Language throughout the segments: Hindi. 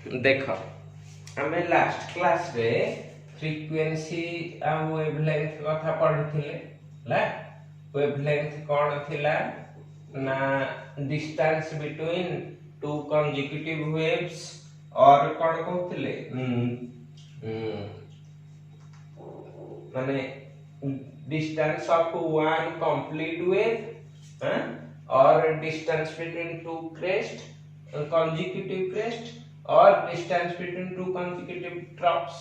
देख आम लास्ट क्लास रे फ्रीक्वेंसी आ वेवलेंथ कथा पढ़िथिले ला। वेवलेंथ कौन थिला ना distance between two consecutive waves और कौन कहथिले माने distance of one complete wave और distance between two crest consecutive crest और distance between two consecutive troughs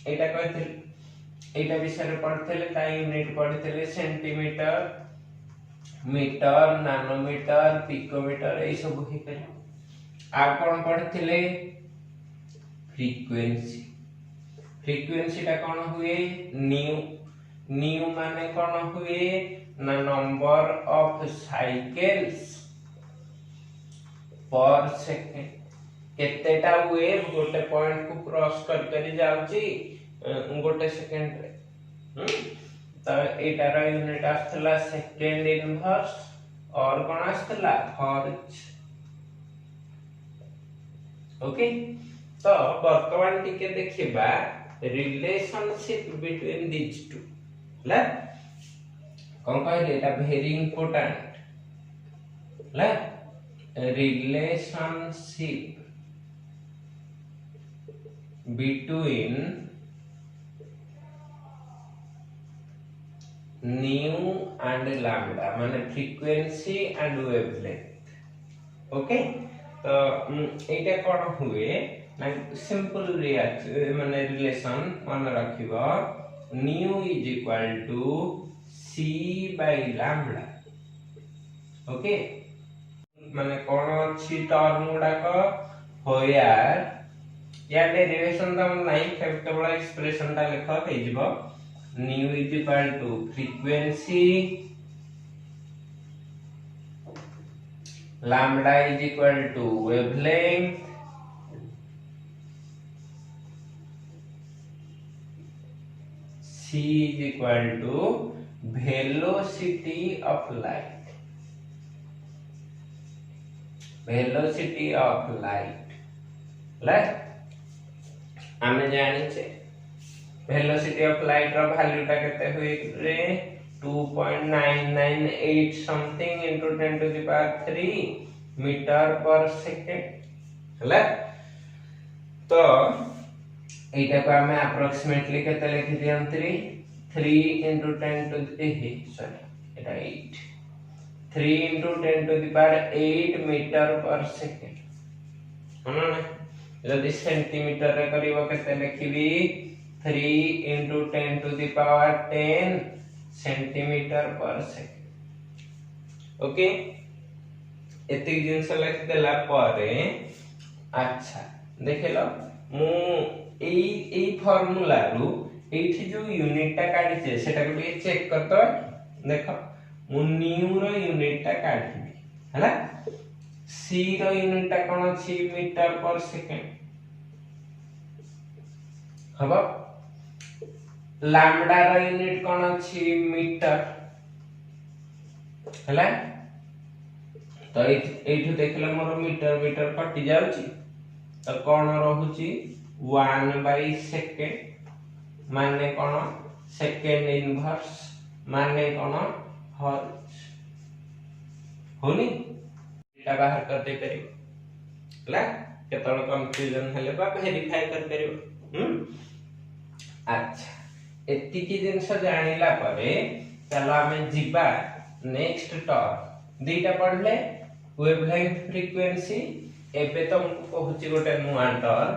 एटा कहथिले। एटा विषय पढ़थिले ता यूनिट पढ़थिले सेंटीमीटर मीटर नानोमीटर पिकोमीटर ए सब हे करे। आ कोन पढ़थिले फ्रीक्वेंसी। फ्रीक्वेंसी ता कोन हुए न्यू न्यू माने कोन हुए ना नंबर ऑफ साइकिल्स पर सेकंड। केतेटा वेव गोटे पॉइंट को क्रॉस कर जाउची गोटे सेकंड रे। तो एटार यूनिट आस्तला सेकंड इनवर्स और कोन आस्तला हर्ट्ज। ओके तो वर्तमान टिके देखिबा रिलेशनशिप बिटवीन दिस टू ला। कोन कहले एटा वेरी इंपोर्टेंट ला। Relationship between nu and lambda माने frequency and wavelength। ओके तो एटा कोन हुए ना सिंपल रिएक्शन माने रिलेशन मान रखिबो nu is equal to c by lambda। Okay माने कोन अछि टर्म गुडा को होयार या डेरिवेशन त नाही केवल एक्सप्रेशन ता लिख हे जिवो nu is equal to frequency lambda is equal to wavelength c is equal to velocity of light। velocity of light right। आमे जानि छे वेलोसिटी ऑफ लाइट रो वैल्यू ता केते होई रे 2.998 something into 10 to the power 3 metre per second हला। तो एटा को आमे अप्रोक्सीमेटली केते लिखि दियंतरी 3 इनटू 10 टू द सॉरी एटा 8 3 into 10 to the power 8 metre per second हना ना। यदि सेंटीमीटर रे करिवो केते लिखिबी 3 into 10 to the power 10 centimetre per second. Okay एति जिंस लिख देला परे अच्छा देखिलो मु एई फार्मूला रु एठी जो यूनिट ता काढी छे सेटा को ଟିକେ चेक करतो। देखो मु न्यू रो यूनिट ता काढी हला c रो यूनिट ता कोन अछि मीटर पर सेकंड हबो। लैम्बडा रो यूनिट कोन अछि मीटर हला। तो एठु देखले मोर मीटर मीटर कटि जाउची तो कोन रहउची 1 बाय सेकंड माने कोन सेकंड इनवर्स माने कोन हर्ट्ज होनी एटा बाहर कर दे करियो हला। केतळ कंफ्यूजन हेले बा वेरीफाई कर करियो। अच्छा एति की जिंस जानिला परे चलो हमें जिबा नेक्स्ट टर्म दीटा पढ़ले वेवलेंथ फ्रीक्वेंसी। एबे तो कहूची गोटे नुआ टर्म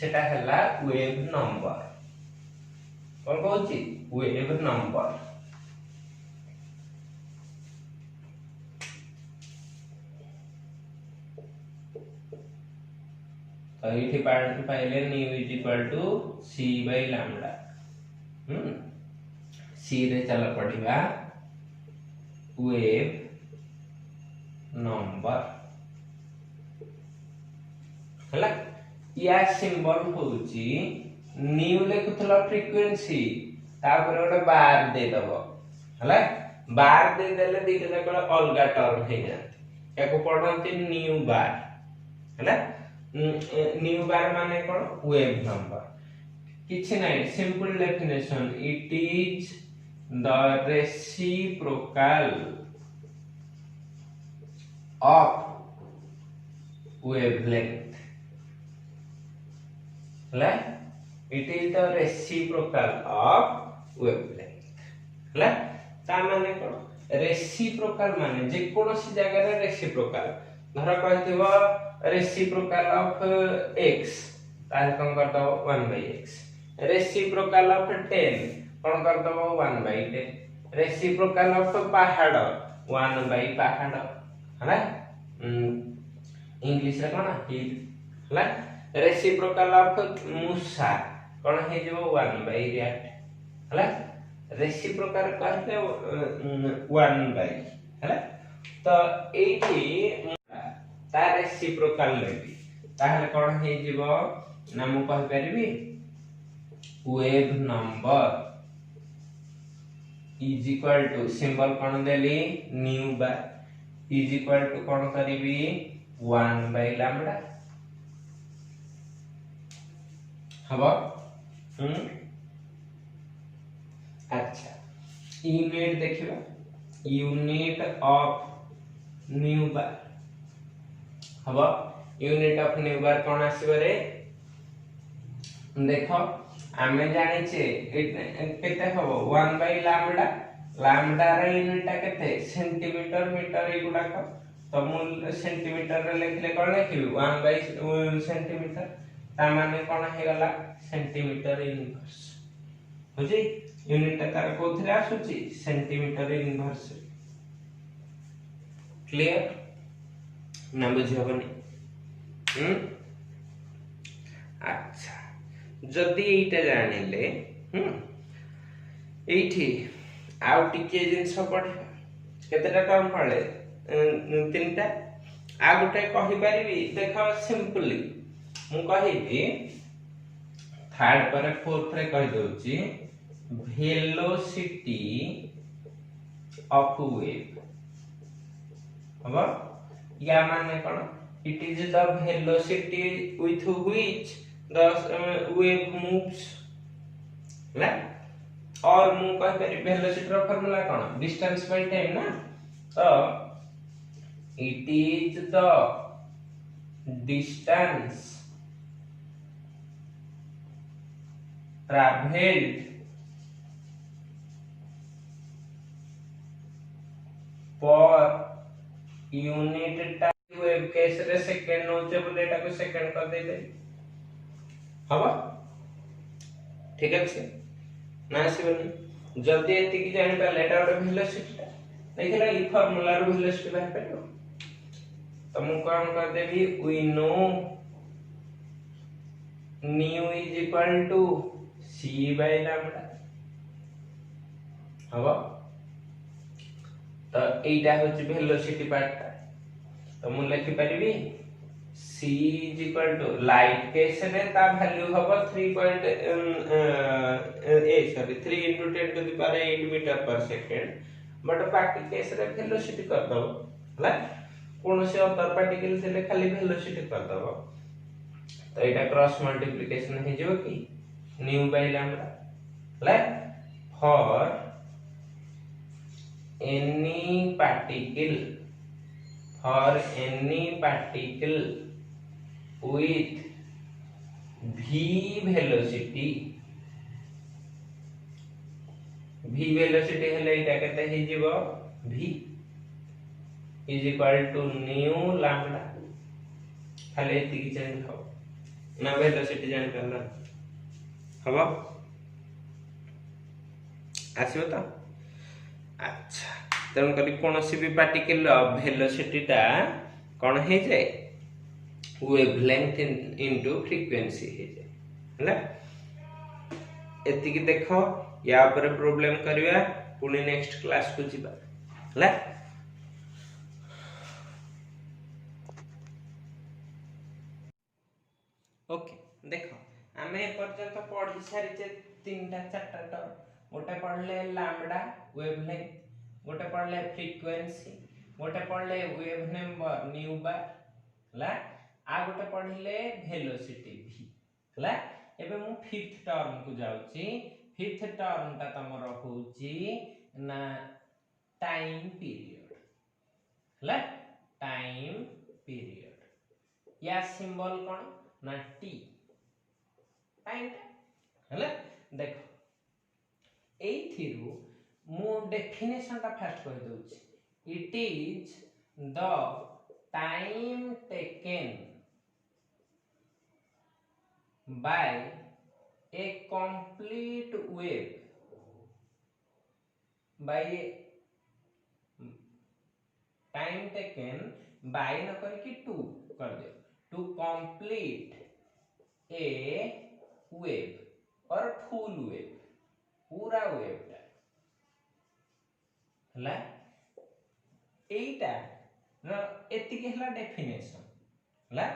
सेटा हला वेव नंबर। कोन कहूची वेव नंबर। तो इठी पाइले nu is equal to c by lambda। c रे चला पढ़िबा वेव नंबर हला। या सिंबल होची न्यू लेखुतला फ्रीक्वेंसी तापर गोटे बार दे दबो हला। बार दे देले दीटा जाक अलगा टर्म हे जाते याको पढ़ंती न्यू बार हला। न्यू बार माने कोन वेव नंबर किछि नाही simple definition it is the reciprocal of wavelength ହେଲା it is the reciprocal of wavelength ହେଲା ता माने कोन रेसिप्रोकल माने जे कोनोसी जगह रे रेसिप्रोकल धर कहथिबो रेसिप्रोकल ऑफ x तार कोन कर दो 1/x रेसिप्रोकल ऑफ 10 कोन कर दो 1/10 रेसिप्रोकल ऑफ पहाड़ 1/पहाड़ ହେଲା इंग्लिश रे कोन हिल हला रेसिप्रोकल ऑफ मूसा कोन हे जेबो 1/8 हला रेसिप्रोकल कहते 1/, हला तो एठी ता रेसिप्रोकल लेबी ताहले कोन हे जेबो ना मु कह परबी wave number is equal to symbol कोन देली nu bar is equal to कोन करबी 1/λ हबो अच्छा यूनिट देखिबा यूनिट ऑफ न्यू बार हबो यूनिट ऑफ न्यू बार कोन आसीबो रे देखो आमे जानि छे केते हबो 1/λ लैम्डा रे यूनिट केते सेंटीमीटर मीटर एगुडा को तो मूल सेंटीमीटर रे लिखले कोन लिखिबी 1/, सेंटीमीटर ता माने कोन हे गला सेंटीमीटर इनवर्स होजी यूनिट तार कोथरे आसुची सेंटीमीटर इनवर्स क्लियर ना बुझबनी अच्छा जदी एटा जानिले एठी आउ टिके जिंस पढे केतेटा टर्म पळे तीनटा आ गुटे कहि परिबी देखो सिंपली मु कहिबी थर्ड पर फोर्थ रे कहि दोची वेलोसिटी ऑफ वेव हबो या माने कोन it is the velocity with which the wave moves ला और मु कहि परिबी वेलोसिटी रो फार्मूला कोन डिस्टेंस बाय टाइम ना तो it is the distance traveled per unit time wave case रे सेकंड नोचे बोले एटा को सेकंड कर दे दे हबा ठीक अछि ना आसीबनी जल्दी एति की जानि पाले एटा ओटे वेलोसिटी देखला ई फार्मूला रो वेलोसिटी बाहर पेलो तो मु काम कर देबी we know nu is equal to c/λ हबो तो एटा होची वेलोसिटी पार्ट तो मु लिखि परिबी c is equal to light case रे ता वैल्यू हबो 3 into 10 to the power 8 metre per second but बाकी केस रे वेलोसिटी कर दबो हला कोन से अदर पार्टिकल से खाली वेलोसिटी कर दबो तो एटा क्रॉस मल्टीप्लिकेशन हे जो कि nu/λ ला for any particle with v velocity हेले एटा केते हे जीवो v is equal to nu lambda खाली एति की चेंज हो ना वेलोसिटी जान करला हबो आसीबो तो अच्छा तन करी कोनोसी भी पार्टिकल वेलोसिटी ता कोन हे जाय वेवलेंथ इनटू फ्रीक्वेंसी हे जाय हला एति की देखो या पर प्रॉब्लम करबा पुनी नेक्स्ट क्लास को जिबा हला ओके देखो आमे पर्यंत पढ़ी सारी जे तीनटा चारटा टर्म गोटे पढ़ले लैम्बडा वेवलेंथ गोटे पढ़ले फ्रीक्वेंसी गोटे पढ़ले वेव नंबर न्यू बार ला आ गोटे पढ़िले वेलोसिटी v हला। एबे मु फिफ्थ टर्म को जाउची। फिफ्थ टर्म ता तमर होउची ना टाइम पीरियड हला। टाइम पीरियड या सिंबल कोन ना t टाइम हला। देखो एथिरु मु डेफिनेशन ता फास्ट कहि दउची। It is the time taken by a complete wave by a time taken by न करके टू कर दे टू complete a wave और फुल वेव पूरा वेव टा हला। एटा न एतिके हला डेफिनेशन हला।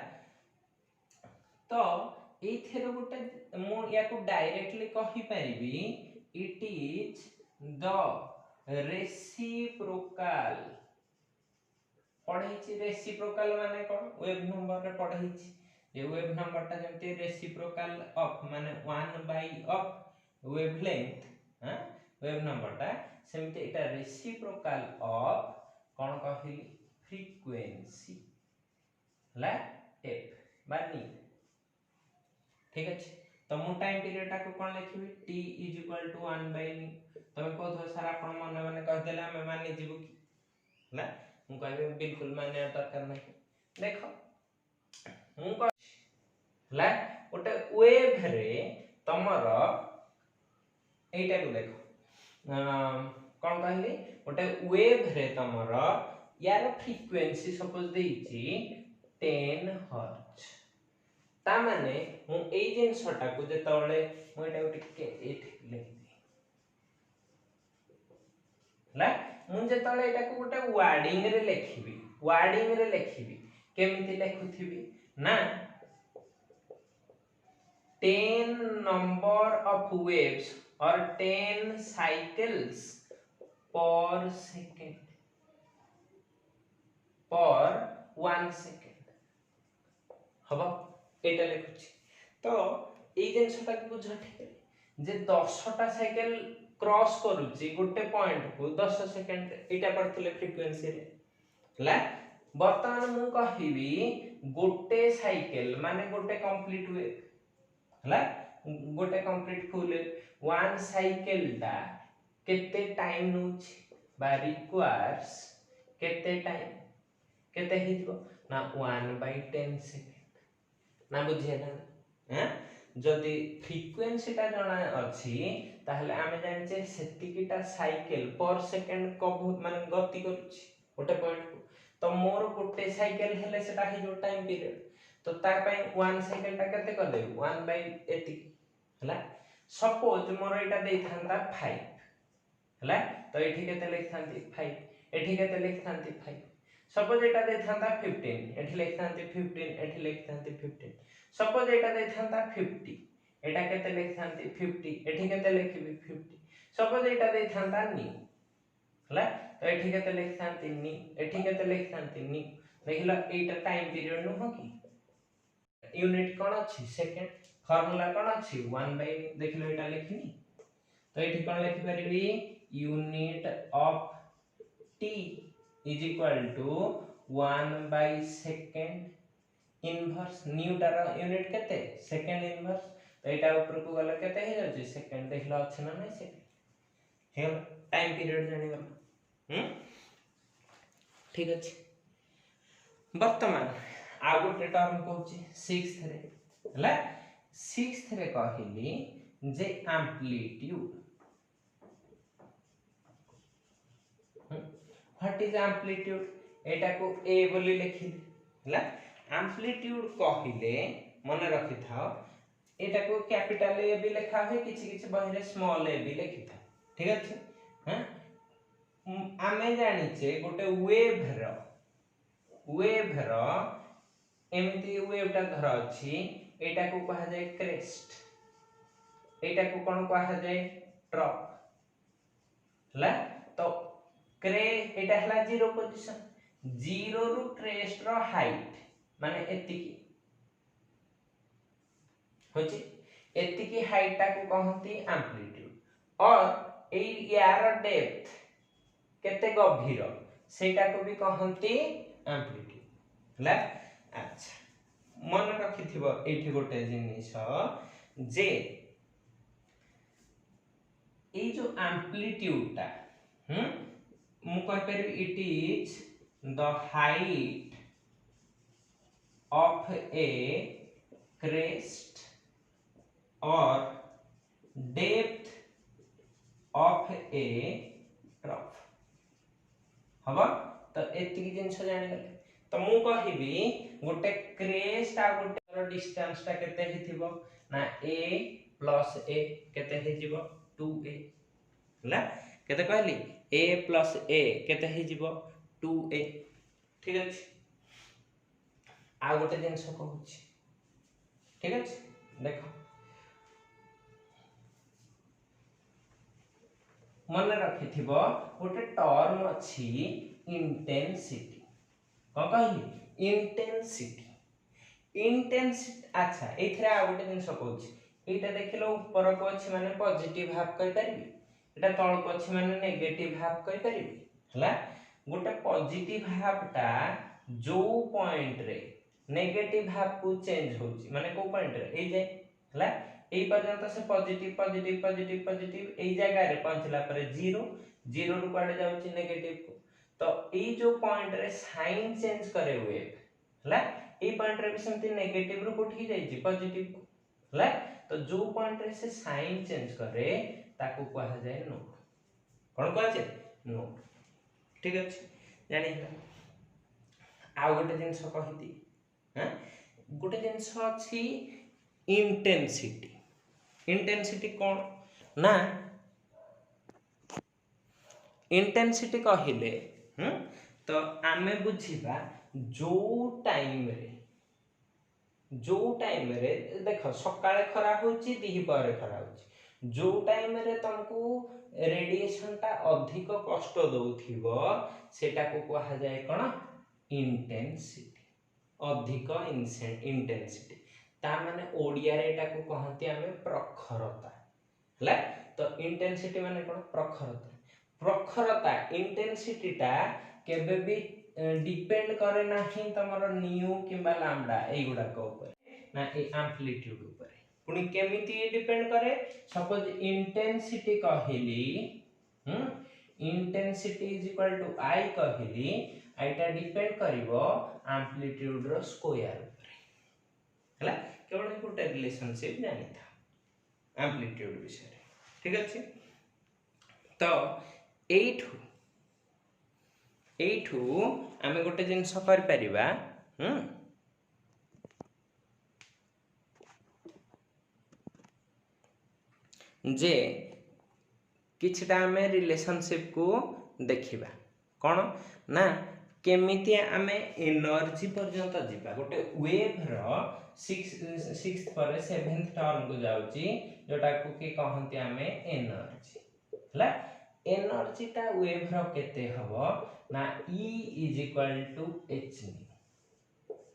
तो एथेर गोटे मु याको डायरेक्टली कहि परिबी इट इज द रेसिप्रोकल पढैछि। रेसिप्रोकल माने कोन वेव नंबर रे पढैछि जे वेव नंबर ता जेमते रेसिप्रोकल ऑफ माने 1 बाय ऑफ वेवलेंथ हां वेव नंबर ता सेमते एटा रेसिप्रोकल ऑफ कोन कहिली फ्रीक्वेंसी हला f बानी ठीक अछि। तो मु टाइम पीरियड टा को कोन लिखिबी t = 1 बाय नी। तमे को थो सारा आपण मन माने कह देला मैं मानि जीवु की हला। मु कहबे बिल्कुल माने दरकार नै। देखो मु को हला ओटे वेव रे तमर एटा को देखो कोन कहली ओटे वेव रे तमर यार फ्रीक्वेंसी सपोज देइची 10 हर्ट्ज ता माने मु एई जिनसटा को जेतबळे मु एटा टिके एठी लिखि हला। मु जेतबळे एटा को गोटे वर्डिंग रे लिखिबी केमिति लिखुथिबी ना 10 number of waves or 10 cycles per second per 1 second हबो एटा लिखुची। तो एई जिनसटा को बुझ ठीक जे 10टा साइकिल क्रॉस करूची गोटे पॉइंट को 10 सेकंड एटा पड़थिले फ्रीक्वेंसी रे हला। वर्तमान मु कहिबी गोटे साइकिल माने गोटे कंप्लीट वेव हला गोटे कंप्लीट फुल 1 साइकिल टा केते टाइम नउची बा रिक्वायर्स केते टाइम केते हिजबो ना 1/10 सेकंड ना बुझियला हैं। जदि फ्रीक्वेंसी ता जणा अछि ताहले आमे जानचे सेतिकीटा साइकिल पर सेकंड कब माने गति करूची गोटे पॉइंट को। तो मोर गोटे साइकिल हेले सेटा हि जो टाइम पीरियड तो ता पई 1 सेकंड ता केते कर देबो 1 बाय एति हला। सपोज मोर एटा देई थांता 5 हला। तो एठी केते लिख थांती 5 एठी केते लिख थांती 5। सपोज एटा दे थांता 15 एठी लिख थांती 15 एठी लिख थांती 15। सपोज एटा दे थांता 50 एटा केते लिख थांती 50 एठी केते लिखबी 50। सपोज एटा दे थांता नी हला। तो एठी केते लिख थांती नी एठी केते लिख थांती नी। देखिला एटा टाइम पीरियड न हो की यूनिट कोन अछि सेकंड फार्मूला कोन अछि 1 बाय देखिलो एटा लिखनी। तो एठी कोन लिखि परिबी unit of t = 1 by second inverse न्यूटार यूनिट केते सेकंड इनवर्स। तो एटा ऊपर को गले केते हे जाउची सेकंड देखिलो अछि ना नै सेकंड हे टाइम पीरियड जानि गलो ठीक अछि। वर्तमान आ गोटे टर्म कहूची 6th रे हला। 6th रे कहिली जे एम्पलीट्यूड व्हाट इज एम्पलीट्यूड एटा को a बोली लिखिले हला। एम्पलीट्यूड कहिले मन रखि थाओ एटा को कैपिटल ए भी लिखा है किछि किछि बहि रे स्मॉल ए भी लिखि था ठीक अछि। हां आमे जानिचे गोटे वेव रो एमिति वेव टा धर अछि एटा को कहा जाय क्रेस्ट एटा को कोन कहा जाय ट्रॉप हला। तो क्रे एटा हला जीरो पोजीशन जीरो रु क्रेस्ट रो हाइट माने होची एतिकी हाइट टा को कहंती एम्पलीट्यूड और ए यार डेप्थ केते गभीर सेटा को भी कहंती एम्पलीट्यूड हला। अच्छा मन रखिथिबो एठी गोटे जिनिस जे ए जो एम्पलीट्यूड टा मु कह परिबी it is the height of a crest और डेप्थ ऑफ ए ट्रफ हबा। तो एतिकी जिंस जानि गले तो मु कहिबी गोटे क्रेस्ट आ गोटे डिस्टेंस टा केते हिथिबो ना a प्लस a केते हिजिबो 2a हला केते कहली a प्लस a केते हिजिबो 2a ठीक अछि। आ गोटे जिंस कहूछि ठीक अछि देखो मन रखिथिबो गोटे टर्म अछि इंटेंसिटी कौन कहली इंटेंसिटी अच्छा एथरा आ गोटे जिंस कहूछि एटा देखिलो ऊपर को अछि माने पॉजिटिव हाफ कहि परिबी एटा तळ को अछि माने नेगेटिव हाफ कहि परिबी हला। गोटे पॉजिटिव हाफ टा जो पॉइंट रे नेगेटिव हाफ को चेंज होछि माने को पॉइंट रे ए जाय हला ए पर्यंत से पॉजिटिव पॉजिटिव पॉजिटिव पॉजिटिव ए जगह रे पहुंचला पर 0 0 रु काडे जाउछि नेगेटिव को तो ए जो पॉइंट रे साइन चेंज करे हुए हला ए पॉइंट रे भी सेमति नेगेटिव रु कोठी जाइछि पॉजिटिव को हला। तो जो पॉइंट रे से साइन चेंज करे ताको कहा जाय नोड कोन कहा जाय नोड ठीक अछि जानि आ गोटे जिंस कहिति ह गोटे जिंस अछि इंटेंसिटी कौन ना इंटेंसिटी कहिले तो आमे बुझिबा जो टाइम रे देखो सकाळे खरा होची दिही पारे खरा होची जो टाइम रे तुमको रेडिएशन टा अधिक कष्ट दउथिबो सेटा को कहा जाय कोन इंटेंसिटी अधिक इंटेंसिटी ता माने ओडिया रे एटा को कहंती आमे प्रखरता हला। तो इंटेंसिटी माने कोन प्रखरता इंटेंसिटी टा केबे भी डिपेंड करे नाही तमरो न्यू किबा लैम्डा एई गुडा को ऊपर ना ए एम्पलीट्यूड ऊपर पुनी केमिति डिपेंड करे सपोज इंटेंसिटी कहली इंटेंसिटी इज इक्वल टू आई कहली आइटा डिपेंड करिवो एम्पलीट्यूड रो स्क्वायर ऊपर हला केवल गोटे रिलेशनशिप जानि था एम्पलीट्यूड विषय ठीक अछि। तो एठू आमे गोटे जिंस कर परिबा जे किछटा आमे रिलेशनशिप को देखिबा कोन ना केमिति आमे एनर्जी पर्यंत जीवा गोटे वेव रो 6th पर 7th टर्म को जाउची जोटा को के कहंती आमे एनर्जी हला। एनर्जी टा वेव रो केते हबो ना E is equal to h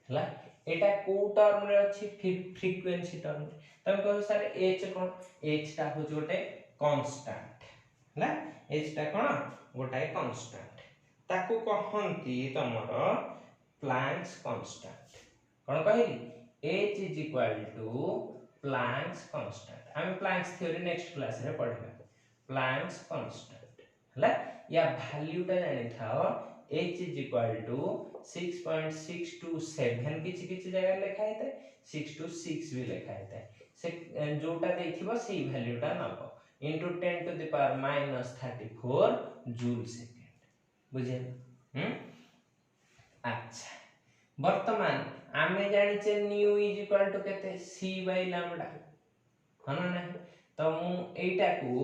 हला एटा को टर्म रे अछि फ्रीक्वेंसी टर्म तम कहू सर h कोन h टा हो जोटे कांस्टेंट हला h टा कोन गोटाए कांस्टेंट ताको कहंती तमर प्लैंक्स कांस्टेंट कोन कहली h is equal to Planck's constant हम प्लैंक्स थ्योरी नेक्स्ट क्लास रे पढिबा प्लैंक्स कांस्टेंट हला या वैल्यू टा जानि थाओ h इज इक्वल टू 6.627 किछि किछि जगह लिखा हेते 626 भी लिखा हेते से जोटा देखिबो सेही वैल्यू टा नबो into 10 to the power minus 34 joule second बुझे अच्छा वर्तमान आमे जानि छे न्यू इज इक्वल टू केते c बाय लैम्डा हना नहीं तो मु एटा को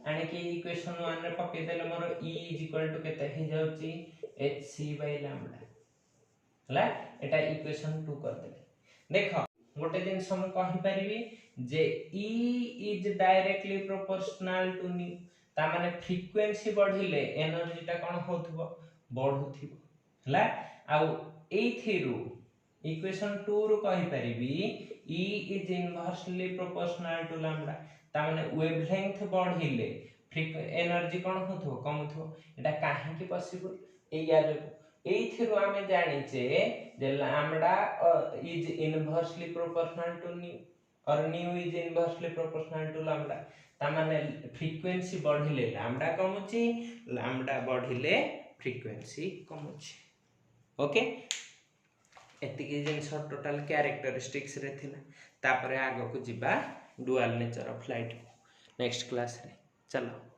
आने के इक्वेशन 1 रे पके देले मोर e इज इक्वल टू केते हे जाउची hc बाय लैम्डा हला एटा इक्वेशन 2 कर देले देखो गोटे दिन हम कहि परिबी जे e is directly proportional to nu ता माने फ्रीक्वेंसी बढ़िले एनर्जी टा कोन होथबो बढ़ुथिबो हला आ एथिरु इक्वेशन 2 रु कहि परिबी E is inversely proportional to lambda ता माने वेवलेंथ बढ़िले एनर्जी कौन होथो कम होथो एटा काहे की पॉसिबल एया जो एइथिरु आमे जानिचे जे lambda is inversely proportional to nu और nu is inversely proportional to lambda ता माने फ्रीक्वेंसी बढ़िले लैम्डा कमुची लैम्डा बढ़िले फ्रीक्वेंसी कमुची ओके एतिकी जिनस टोटल कैरेक्टरिस्टिक्स रे थिला तापरे आगो को जिबा dual nature of light next class रे चलो।